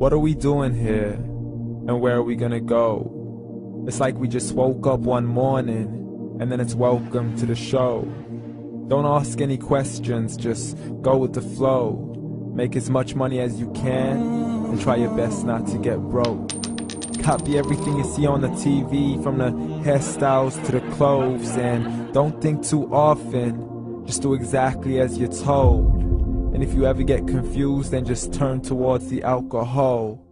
What are we doing here? And where are we gonna go? It's like we just woke up one morning, and then it's welcome to the show. Don't ask any questions, just go with the flow. Make as much money as you can, and try your best not to get broke. Copy everything you see on the TV, from the hairstyles to the clothes, and don't think too often, just do exactly as you're told. And if you ever get confused, then just turn towards the alcohol.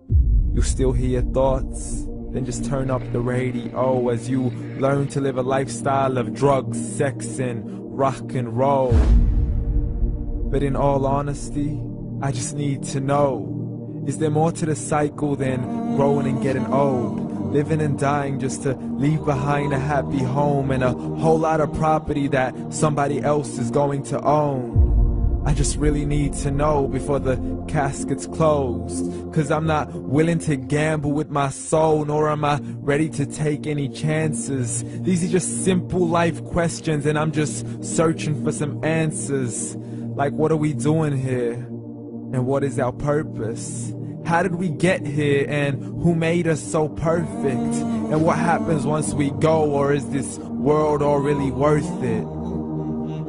You still hear your thoughts? Then just turn up the radio as you learn to live a lifestyle of drugs, sex, and rock and roll. But in all honesty, I just need to know, is there more to the cycle than growing and getting old? Living and dying just to leave behind a happy home and a whole lot of property that somebody else is going to own. I just really need to know before the casket's closed, 'cause I'm not willing to gamble with my soul, nor am I ready to take any chances. These are just simple life questions, and I'm just searching for some answers. Like, what are we doing here? And what is our purpose? How did we get here, and who made us so perfect? And what happens once we go, or is this world all really worth it?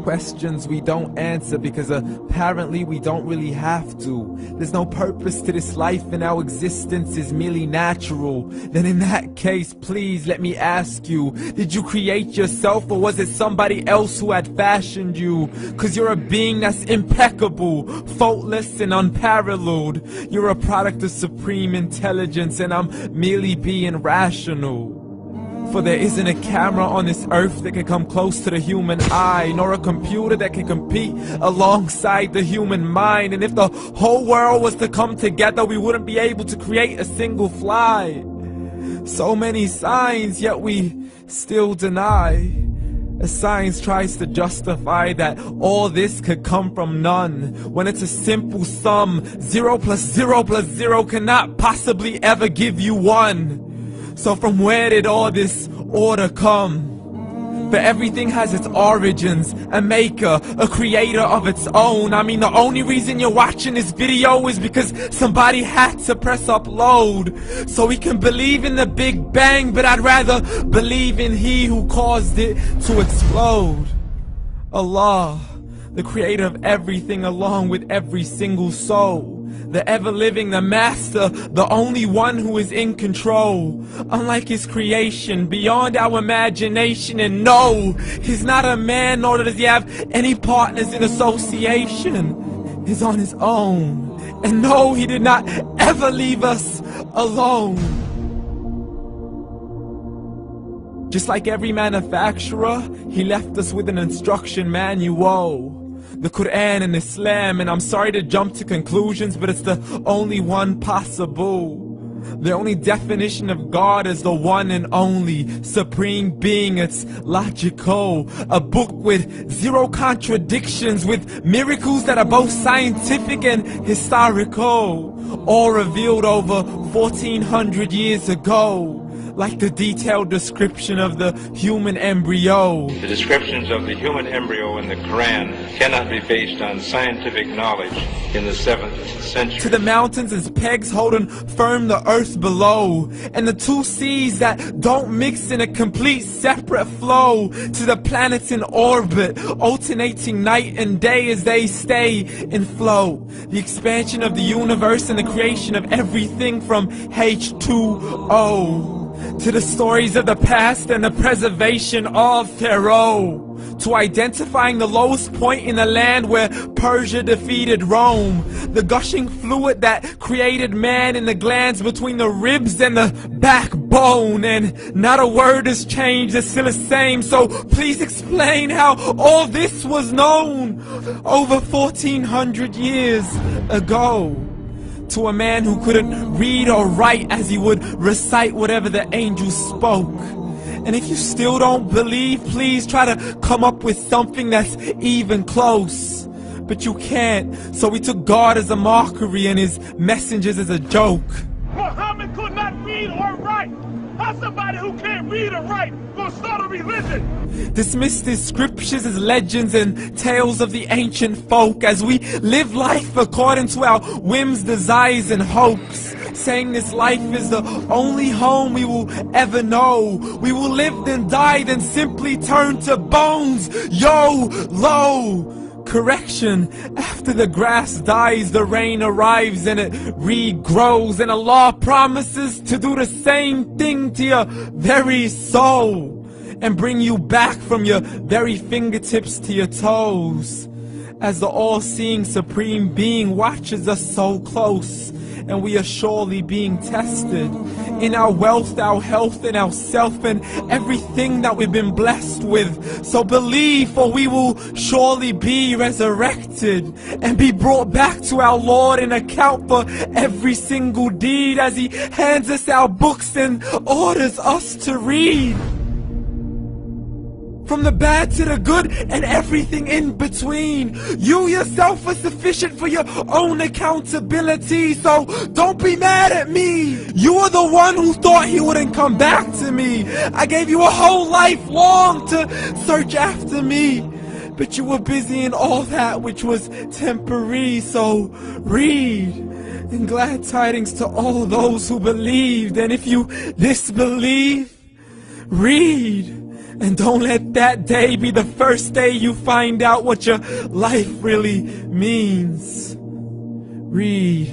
Questions we don't answer because apparently we don't really have to. There's no purpose to this life and our existence is merely natural. Then in that case, please let me ask you, did you create yourself, or was it somebody else who had fashioned you? 'Cause you're a being that's impeccable, faultless and unparalleled. You're a product of supreme intelligence, and I'm merely being rational. For there isn't a camera on this earth that can come close to the human eye, nor a computer that can compete alongside the human mind. And if the whole world was to come together, we wouldn't be able to create a single fly. So many signs, yet we still deny. As science tries to justify that all this could come from none, when it's a simple sum. 0 plus 0 plus 0 cannot possibly ever give you 1. So from where did all this order come? For everything has its origins, a maker, a creator of its own. I mean, the only reason you're watching this video is because somebody had to press upload, so we can believe in the Big Bang, but I'd rather believe in He who caused it to explode. Allah, the creator of everything, along with every single soul. The ever-living, the master, the only one who is in control. Unlike his creation, beyond our imagination. And no, he's not a man, nor does he have any partners in association. He's on his own. And no, he did not ever leave us alone. Just like every manufacturer, he left us with an instruction manual. The Quran and Islam, and I'm sorry to jump to conclusions, but it's the only one possible. The only definition of God is the one and only supreme being. It's logical, a book with 0 contradictions, with miracles that are both scientific and historical, all revealed over 1400 years ago. Like the detailed description of the human embryo. The descriptions of the human embryo in the Quran cannot be based on scientific knowledge in the 7th century. To the mountains as pegs holding firm the earth below, and the 2 seas that don't mix in a complete separate flow. To the planets in orbit, alternating night and day as they stay in flow. The expansion of the universe and the creation of everything from H2O. To the stories of the past and the preservation of Pharaoh. To identifying the lowest point in the land where Persia defeated Rome. The gushing fluid that created man in the glands between the ribs and the backbone. And not a word has changed, it's still the same. So please explain how all this was known over 1400 years ago. To a man who couldn't read or write, as he would recite whatever the angels spoke. And if you still don't believe, please try to come up with something that's even close. But you can't, so we took God as a mockery and his messengers as a joke. Muhammad could not read or write. How somebody who can't read or write gonna start a religion? Dismissed his scriptures as legends and tales of the ancient folk, as we live life according to our whims, desires, and hopes. saying this life is the only home we will ever know. We will live then die, then simply turn to bones. YOLO! Correction, after the grass dies, the rain arrives and it regrows, and Allah promises to do the same thing to your very soul and bring you back from your very fingertips to your toes, as the all-seeing supreme being watches us so close, and we are surely being tested in our wealth, our health, and our self, and everything that we've been blessed with. So believe, for we will surely be resurrected and be brought back to our Lord and account for every single deed, as He hands us our books and orders us to read. From the bad to the good and everything in between. You yourself are sufficient for your own accountability, so don't be mad at me. You are the one who thought He wouldn't come back to me. I gave you a whole life long to search after me, but you were busy in all that which was temporary. So read, and glad tidings to all those who believed. And if you disbelieve, read. And don't let that day be the first day you find out what your life really means. Read.